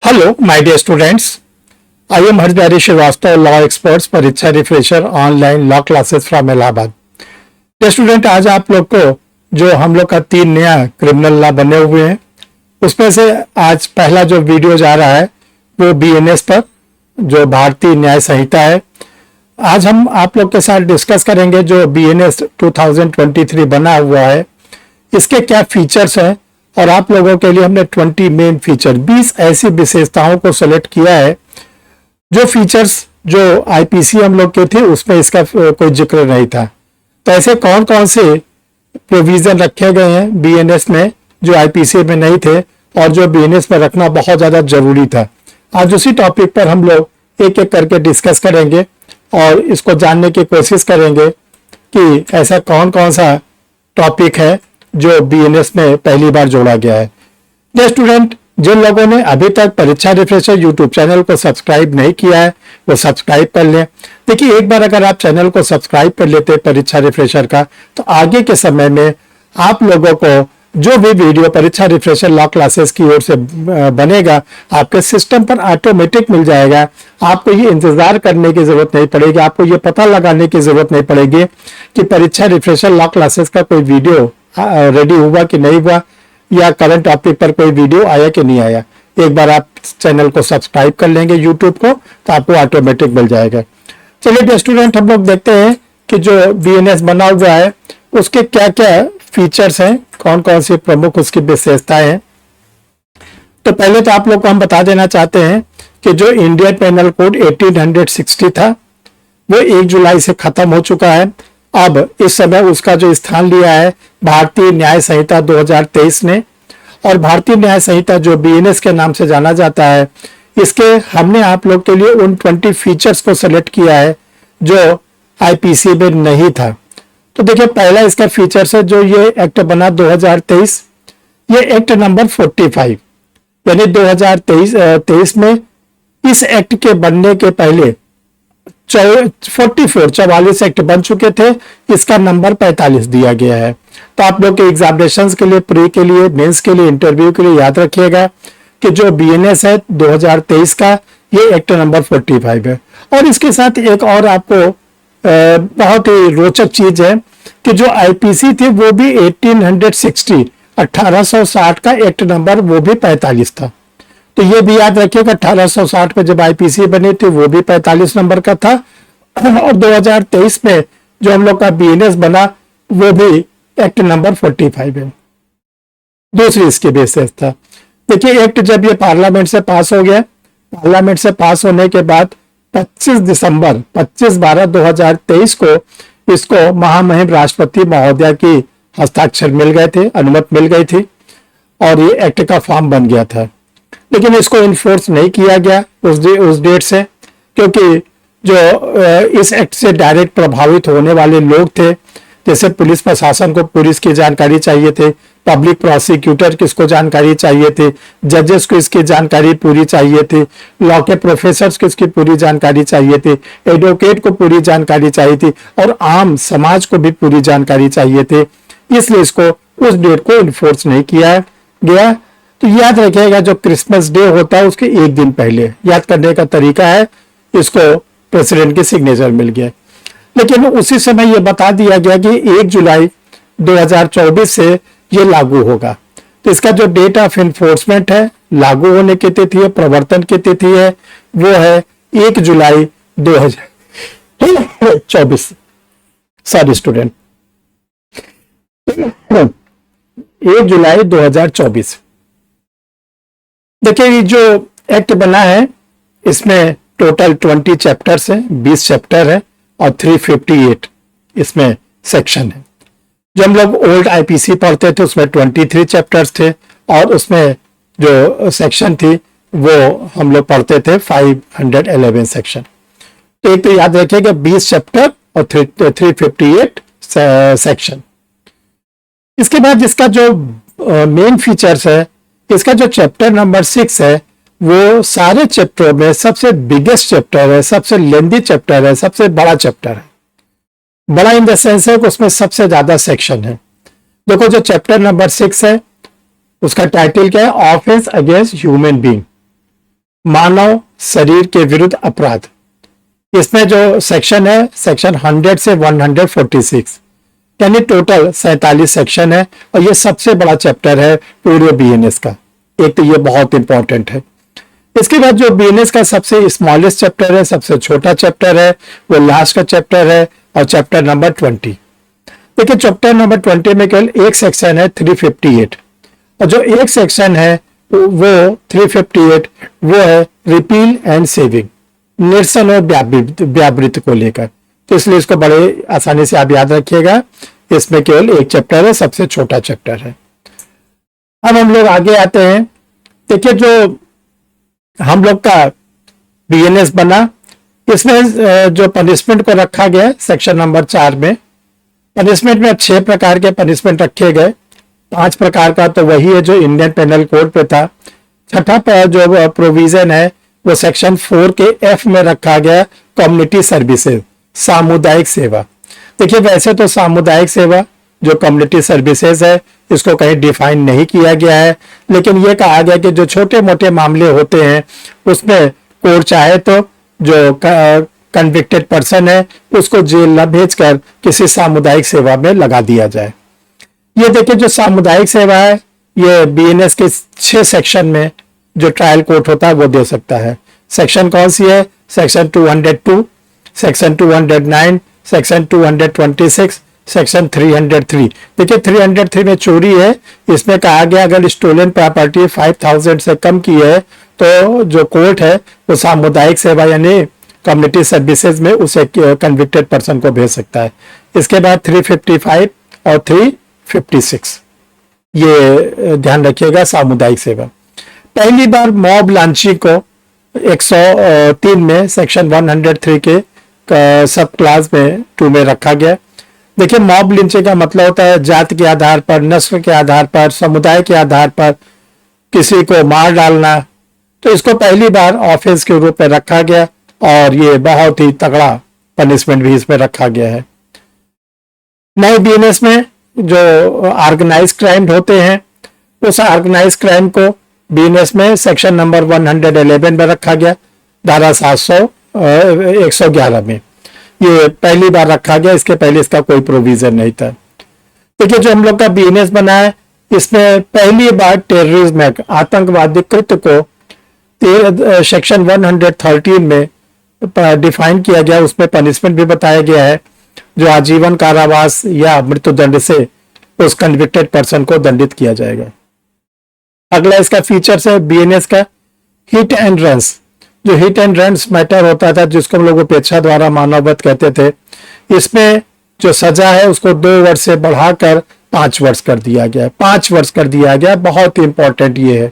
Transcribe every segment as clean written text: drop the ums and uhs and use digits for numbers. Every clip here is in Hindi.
Hello, my dear students. I am Harjbari Srivastava, law experts, परीक्षा refresher online law classes from Allahabad. dear student, आज आप लोग को जो हम लोग का 3 नया क्रिमिनल लॉ बने हुए हैं उसमें से आज पहला जो वीडियो जा रहा है वो BNS पर, जो भारतीय न्याय संहिता है। आज हम आप लोग के साथ डिस्कस करेंगे जो BNS 2023 बना हुआ है, इसके क्या फीचर्स हैं, और आप लोगों के लिए हमने 20 मेन फीचर 20 ऐसी विशेषताओं को सेलेक्ट किया है जो फीचर्स जो आईपीसी हम लोग के थे उसमें इसका कोई जिक्र नहीं था। तो ऐसे कौन कौन से प्रोविजन रखे गए हैं बीएनएस में जो आईपीसी में नहीं थे और जो बीएनएस में रखना बहुत ज़्यादा जरूरी था। आज उसी टॉपिक पर हम लोग एक एक करके डिस्कस करेंगे और इसको जानने की कोशिश करेंगे कि ऐसा कौन कौन सा टॉपिक है जो बीएनएस में पहली बार जोड़ा गया है। डियर स्टूडेंट, जिन लोगों ने अभी तक परीक्षा रिफ्रेशर यूट्यूब चैनल को सब्सक्राइब नहीं किया है वो सब्सक्राइब कर लें। देखिए, एक बार अगर आप चैनल को सब्सक्राइब कर लेते हैं परीक्षा रिफ्रेशर का, तो आगे के समय में आप लोगों को जो भी वीडियो परीक्षा रिफ्रेशर लॉ क्लासेस की ओर से बनेगा आपके सिस्टम पर ऑटोमेटिक मिल जाएगा। आपको ये इंतजार करने की जरूरत नहीं पड़ेगी, आपको ये पता लगाने की जरूरत नहीं पड़ेगी कि परीक्षा रिफ्रेशर लॉ क्लासेस का कोई वीडियो रेडी हुआ कि नहीं हुआ, या करंट टॉपिक पर कोई वीडियो आया कि नहीं आया। एक बार आप चैनल को सब्सक्राइब कर लेंगे यूट्यूब को तो आपको ऑटोमेटिक मिल जाएगा। चलिए डियर स्टूडेंट, हम लोग देखते हैं कि जो बीएनएस बना हुआ है उसके क्या क्या फीचर्स हैं, कौन कौन सी प्रमुख उसकी विशेषताएं हैं। तो पहले तो आप लोग को हम बता देना चाहते हैं कि जो इंडियन पेनल कोड 1860 था वो 1 जुलाई से खत्म हो चुका है। अब इस समय उसका जो स्थान लिया है भारतीय न्याय संहिता 2023 ने, और भारतीय न्याय संहिता जो बीएनएस के नाम से जाना जाता है, इसके हमने आप लोग के लिए उन 20 फीचर्स को सेलेक्ट किया है जो आईपीसी में नहीं था। तो देखिए, पहला इसका फीचर्स है जो ये एक्ट बना 2023, ये एक्ट नंबर 45, यानी 2023 में इस एक्ट के बनने के पहले 44 एक्ट बन चुके थे, इसका नंबर 45 दिया गया है। तो आप लोग के एग्जामिनेशन के लिए, प्री के लिए, मेंस के लिए, इंटरव्यू के लिए याद रखिएगा कि जो बीएनएस है 2023 का, ये एक्ट नंबर 45 है। और इसके साथ एक और आपको बहुत ही रोचक चीज है कि जो आईपीसी थी वो भी 1860 का एक्ट नंबर वो भी 45 था। तो ये भी याद रखिएगा, 1860 में जब आईपीसी बनी थी वो भी 45 नंबर का था, और 2023 में जो हम लोग का बीएनएस बना वो भी एक्ट नंबर 45 है। दूसरी इसकी विशेषता देखिए, एक्ट जब ये पार्लियामेंट से पास हो गया, पार्लियामेंट से पास होने के बाद 25/12/2023 को इसको महामहिम राष्ट्रपति महोदया की हस्ताक्षर मिल गए थे, अनुमति मिल गई थी, और ये एक्ट का फॉर्म बन गया था। लेकिन इसको इन्फोर्स नहीं किया गया उस डेट से, क्योंकि जो इस एक्ट से डायरेक्ट प्रभावित होने वाले लोग थे, जैसे पुलिस प्रशासन को पुलिस की जानकारी चाहिए थी, पब्लिक प्रोसिक्यूटर को इसको जानकारी चाहिए थी, जजेस को इसकी जानकारी पूरी चाहिए थी, लॉ के प्रोफेसर्स को इसकी पूरी जानकारी चाहिए थी, एडवोकेट को पूरी जानकारी चाहिए थी, और आम समाज को भी पूरी जानकारी चाहिए थी। इसलिए इसको उस डेट को इन्फोर्स नहीं किया गया। तो याद रखिएगा, जो क्रिसमस डे होता है उसके एक दिन पहले याद करने का तरीका है, इसको प्रेसिडेंट की सिग्नेचर मिल गया। लेकिन उसी समय यह बता दिया गया कि 1 जुलाई 2024 से ये लागू होगा। तो इसका जो डेट ऑफ इन्फोर्समेंट है, लागू होने की तिथि है, प्रवर्तन की तिथि है, वो है 1 जुलाई 2024। सॉरी स्टूडेंट, 1 जुलाई 2024। देखिए, ये जो एक्ट बना है इसमें टोटल 20 चैप्टर्स हैं, 20 चैप्टर है, और 358 इसमें सेक्शन है। जो हम लोग ओल्ड आईपीसी पढ़ते थे उसमें 23 चैप्टर्स थे, और उसमें जो सेक्शन थी वो हम लोग पढ़ते थे 511 सेक्शन। तो एक तो याद रखिएगा 20 चैप्टर और 358 सेक्शन। इसके बाद इसका जो मेन फीचर्स है, इसका जो चैप्टर नंबर 6 है वो सारे चैप्टरों में सबसे बिगेस्ट चैप्टर है, सबसे लेंदी चैप्टर है, सबसे बड़ा चैप्टर है। बड़ा इन द सेंस है कि उसमें सबसे ज्यादा सेक्शन है। देखो, जो चैप्टर नंबर 6 है उसका टाइटल क्या है? Offence against human being. मानव शरीर के विरुद्ध अपराध। इसमें जो सेक्शन है सेक्शन 100 से 146, यानी टोटल 47 सेक्शन है और ये सबसे बड़ा चैप्टर है पूरे बीएनएस का। एक तो ये बहुत इंपॉर्टेंट है। इसके बाद जो बीएनएस का सबसे स्मॉलेस्ट चैप्टर है, सबसे छोटा चैप्टर है, वो लास्ट का चैप्टर है और चैप्टर नंबर 20। देखिए चैप्टर नंबर 20 में केवल एक सेक्शन है 358 और जो एक सेक्शन है वो 358 वो है रिपील एंड सेविंग, निरसन और व्यावृत्ति को लेकर। तो इसलिए इसको बड़े आसानी से आप याद रखिएगा। इसमें केवल एक चैप्टर है, सबसे छोटा चैप्टर है। अब हम लोग आगे आते हैं। देखिए जो हम लोग का बीएनएस बना, इसमें जो पनिशमेंट को रखा गया सेक्शन नंबर 4 में, पनिशमेंट में 6 प्रकार के पनिशमेंट रखे गए। 5 प्रकार का तो वही है जो इंडियन पेनल कोड पे था। छठा जो प्रोविजन है वो सेक्शन 4 के F में रखा गया, कम्युनिटी सर्विसेज, सामुदायिक सेवा। देखिए वैसे तो सामुदायिक सेवा जो कम्युनिटी सर्विसेज है इसको कहीं डिफाइन नहीं किया गया है, लेकिन ये कहा गया कि जो छोटे मोटे मामले होते हैं उसमें कोर्ट चाहे तो जो कन्विक्टेड पर्सन है उसको जेल न भेजकर किसी सामुदायिक सेवा में लगा दिया जाए। ये देखिए जो सामुदायिक सेवा है ये बीएनएस के 6 सेक्शन में जो ट्रायल कोर्ट होता है वो दे सकता है। सेक्शन कौन सी है? Section 202, section 209, section 226, section 303। देखिए 303 में चोरी है। इसमें कहा गया अगर स्टोलन प्रॉपर्टी 5000 से कम की है तो जो कोर्ट है वो सामुदायिक सेवा यानी कम्युनिटी सर्विसेज में उसे कन्विक्टेड पर्सन को भेज सकता है। इसके बाद 355 और 356 ये ध्यान रखिएगा सामुदायिक सेवा। पहली बार मॉब लॉन्चिंग को 103 में सेक्शन 103 के सब क्लास में 2 में रखा गया। देखिए मॉब लिंचिंग का मतलब होता है जाति के आधार पर, नस्ल के आधार पर, समुदाय के आधार पर किसी को मार डालना। तो इसको पहली बार ऑफेंस के रूप में रखा गया और ये बहुत ही तगड़ा पनिशमेंट भी इसमें रखा गया है। नए बीएनएस में जो ऑर्गेनाइज क्राइम होते हैं उस ऑर्गेनाइज क्राइम को बीएनएस में सेक्शन नंबर 111 में रखा गया, धारा 111 में ये पहली बार रखा गया। इसके पहले इसका कोई प्रोविजन नहीं था। देखिए जो हम लोग का बीएनएस बना है इसमें पहली बार टेररिज्म एक्ट, आतंकवादी कृत्य को सेक्शन 113 में डिफाइन किया गया। उसमें पनिशमेंट भी बताया गया है जो आजीवन कारावास या मृत्युदंड से उस कन्विक्टेड पर्सन को दंडित किया जाएगा। अगला इसका फीचर्स है बीएनएस का हिट एंड रन्स। जो हिट एंड रन्स मैटर होता था जिसको हम लोग उपेक्षा द्वारा मानववध कहते थे, इसमें जो सजा है उसको 2 वर्ष से बढ़ाकर 5 वर्ष कर दिया गया। 5 वर्ष कर दिया गया, बहुत इंपॉर्टेंट ये है।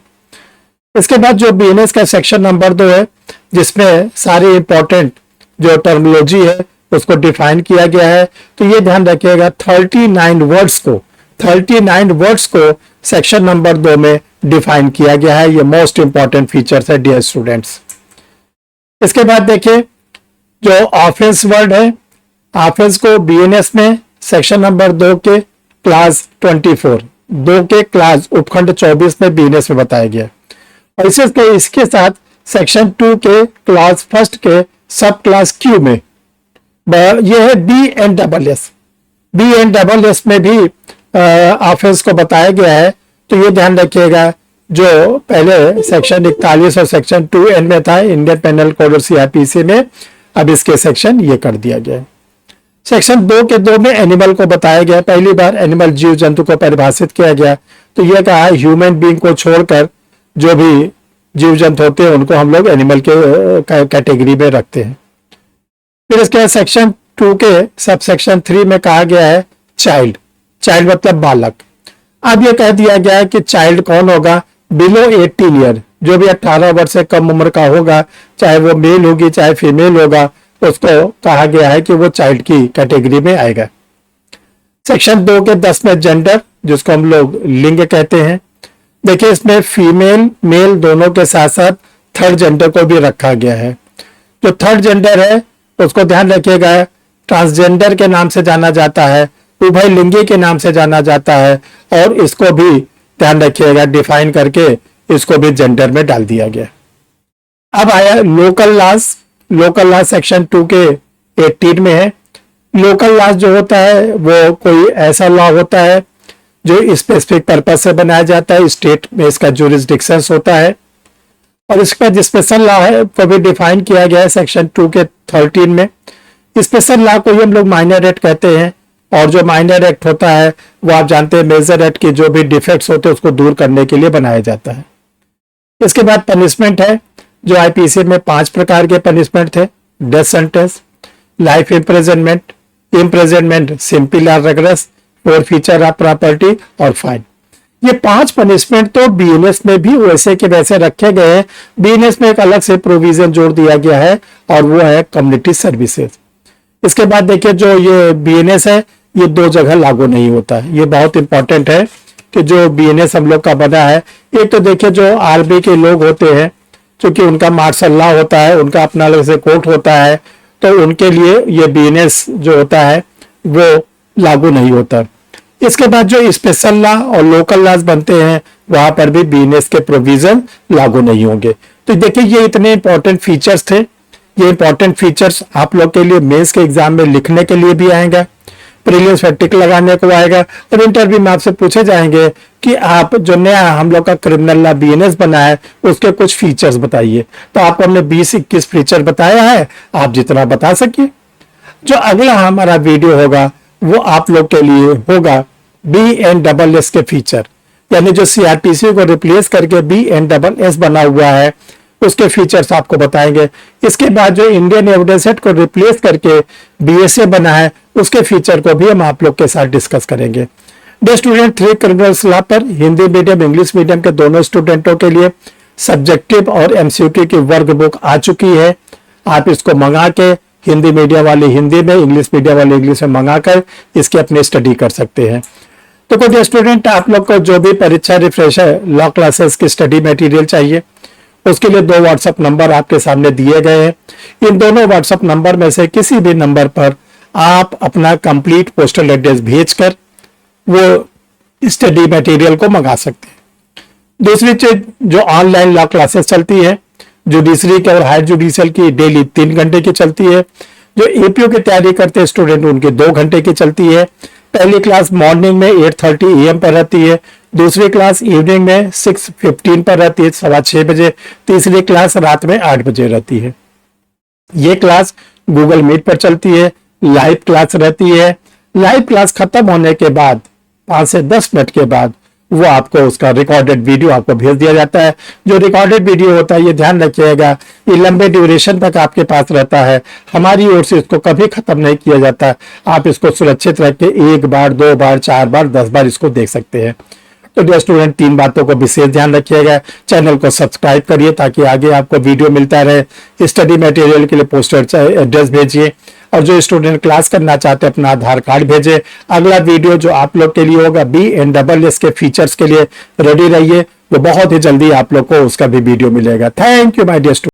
इसके बाद जो बीएनएस का सेक्शन नंबर 2 है जिसमें सारी इंपॉर्टेंट जो टर्मिनोलॉजी है उसको डिफाइन किया गया है। तो ये ध्यान रखिएगा 39 वर्ड्स को सेक्शन नंबर 2 में डिफाइन किया गया है। ये मोस्ट इंपॉर्टेंट फीचर्स है डियर स्टूडेंट्स। इसके बाद देखिए जो ऑफेंस वर्ड है, ऑफेंस को बीएनएस में सेक्शन नंबर 2 के क्लास 24, 2 के क्लास उपखंड 24 में बीएनएस में बताया गया। और इसके साथ सेक्शन 2 के क्लास 1 के सब क्लास क्यू में ये है BNSS में भी ऑफेंस को बताया गया है। तो ये ध्यान रखिएगा जो पहले सेक्शन 41 और सेक्शन 2N में था इंडियन पेनल कोड और सीआरपीसी में, अब इसके सेक्शन ये कर दिया गया है। सेक्शन 2 के 2 में एनिमल को बताया गया। पहली बार एनिमल जीव जंतु को परिभाषित किया गया। तो ये कहा ह्यूमन बीइंग को छोड़कर जो भी जीव जंतु होते हैं उनको हम लोग एनिमल के कैटेगरी में रखते हैं। फिर इसके बाद सेक्शन 2 के सब सेक्शन 3 में कहा गया है चाइल्ड मतलब बालक। अब ये कह दिया गया है कि चाइल्ड कौन होगा? बिलो 18 ईयर, जो भी 18 वर्ष से कम उम्र का होगा, चाहे वो मेल होगी चाहे फीमेल होगा, उसको कहा गया है कि वो चाइल्ड की कैटेगरी में आएगा। सेक्शन 2 के 10 में जेंडर, जिसको हम लोग लिंग कहते हैं। देखिए इसमें फीमेल मेल दोनों के साथ साथ थर्ड जेंडर को भी रखा गया है। जो थर्ड जेंडर है उसको ध्यान रखिएगा ट्रांसजेंडर के नाम से जाना जाता है, उभयलिंगी के नाम से जाना जाता है, और इसको भी ध्यान रखिएगा डिफाइन करके इसको भी जेंडर में डाल दिया गया। अब आया लोकल लॉस सेक्शन 2 के 18 में है। लोकल लॉस जो होता है वो कोई ऐसा लॉ होता है जो स्पेसिफिक पर्पज से बनाया जाता है, स्टेट में इसका जुरिस्डिक्शन होता है। और इसका जो स्पेशल लॉ है वो भी डिफाइन किया गया है सेक्शन 2 के 13 में। स्पेशल लॉ को ही हम लोग माइनर एक्ट कहते हैं, और जो माइनर एक्ट होता है वो आप जानते हैं मेजर एक्ट के जो भी डिफेक्ट्स होते हैं उसको दूर करने के लिए बनाया जाता है। इसके बाद पनिशमेंट है, जो आईपीसी में 5 प्रकार के पनिशमेंट थे: death sentence, life imprisonment, simple और रगरस, फॉरफीचर ऑफ प्रॉपर्टी और फाइन। ये 5 पनिशमेंट तो बीएनएस में भी वैसे के वैसे रखे गए हैं। बीएनएस में एक अलग से प्रोविजन जोड़ दिया गया है और वो है कम्युनिटी सर्विसेज। इसके बाद देखिए जो ये बीएनएस है ये 2 जगह लागू नहीं होता है। ये बहुत इंपॉर्टेंट है कि जो बीएनएस हम लोग का बना है, एक तो देखिए जो आर्मी के लोग होते हैं, क्योंकि उनका मार्शल लॉ होता है, उनका अपना अलग से कोर्ट होता है, तो उनके लिए ये बीएनएस जो होता है वो लागू नहीं होता। इसके बाद जो स्पेशल लॉ और लोकल लॉज बनते हैं वहां पर भी बीएनएस के प्रोविजन लागू नहीं होंगे। तो देखिए ये इतने इंपॉर्टेंट फीचर्स थे। ये इंपॉर्टेंट फीचर्स आप लोग के लिए मेंस के एग्जाम में लिखने के लिए भी आएगा, प्रीलिम्स में टिक लगाने को आएगा, और इंटरव्यू में आपसे पूछे जाएंगे कि आप जो नया हम लोग का क्रिमिनल लॉ बीएनएस बना है उसके कुछ फीचर्स बताइए। तो आपको हमने 20-21 फीचर बताया है, आप जितना बता सकिए। जो अगला हमारा वीडियो होगा वो आप लोग के लिए होगा BNSS के फीचर, यानी जो सीआरपीसी को रिप्लेस करके BNSS बना हुआ है उसके फीचर्स आपको बताएंगे। इसके बाद जो इंडियन एविडेंस एक्ट को रिप्लेस करके BSA बना है उसके फीचर को भी हम आप लोग के साथ डिस्कस करेंगे। डियर स्टूडेंट, 3 क्रिमिनल लॉ पर हिंदी मीडियम इंग्लिश मीडियम के दोनों स्टूडेंटों के लिए सब्जेक्टिव और MCQ की वर्क बुक आ चुकी है। आप इसको मंगा के हिंदी मीडियम वाले हिंदी में, इंग्लिश मीडियम वाले इंग्लिश में मंगाकर इसकी अपनी स्टडी कर सकते हैं। तो कोई स्टूडेंट आप लोग को जो भी परीक्षा रिफ्रेशर लॉ क्लासेस की स्टडी मटेरियल चाहिए उसके लिए 2 व्हाट्सएप नंबर आपके सामने दिए गए हैं। इन दोनों व्हाट्सएप नंबर में से किसी भी नंबर पर आप अपना कंप्लीट पोस्टल एड्रेस भेजकर वो स्टडी मटेरियल को मंगा सकते हैं। दूसरी चीज, जो ऑनलाइन लॉ क्लासेस चलती है जुडिशरी के और हायर जुडिशियल की डेली 3 घंटे की चलती है। जो एपीओ की तैयारी करते हैं स्टूडेंट उनकी 2 घंटे की चलती है। पहली क्लास मॉर्निंग में 8:30 AM पर रहती है, दूसरी क्लास इवनिंग में 6:15 पर रहती है, 6:15 बजे, तीसरी क्लास रात में 8 बजे रहती है। ये क्लास गूगल मीट पर चलती है, लाइव क्लास रहती है। लाइव क्लास खत्म होने के बाद 5 से 10 मिनट के बाद वो आपको उसका रिकॉर्डेड वीडियो आपको भेज दिया जाता है। जो रिकॉर्डेड वीडियो होता है ये ध्यान रखिएगा ये लंबे ड्यूरेशन तक आपके पास रहता है, हमारी ओर से इसको कभी खत्म नहीं किया जाता। आप इसको सुरक्षित रख के 1 बार 2 बार 4 बार 10 बार इसको देख सकते हैं। तो डियर स्टूडेंट, 3 बातों को विशेष ध्यान रखिएगा। चैनल को सब्सक्राइब करिए ताकि आगे आपको वीडियो मिलता रहे। स्टडी मटेरियल के लिए पोस्टर एड्रेस भेजिए, और जो स्टूडेंट क्लास करना चाहते हैं अपना आधार कार्ड भेजे। अगला वीडियो जो आप लोग के लिए होगा BNSS के फीचर्स के लिए रेडी रहिए, वो बहुत ही जल्दी आप लोग को उसका भी वीडियो मिलेगा। Thank you my dear student.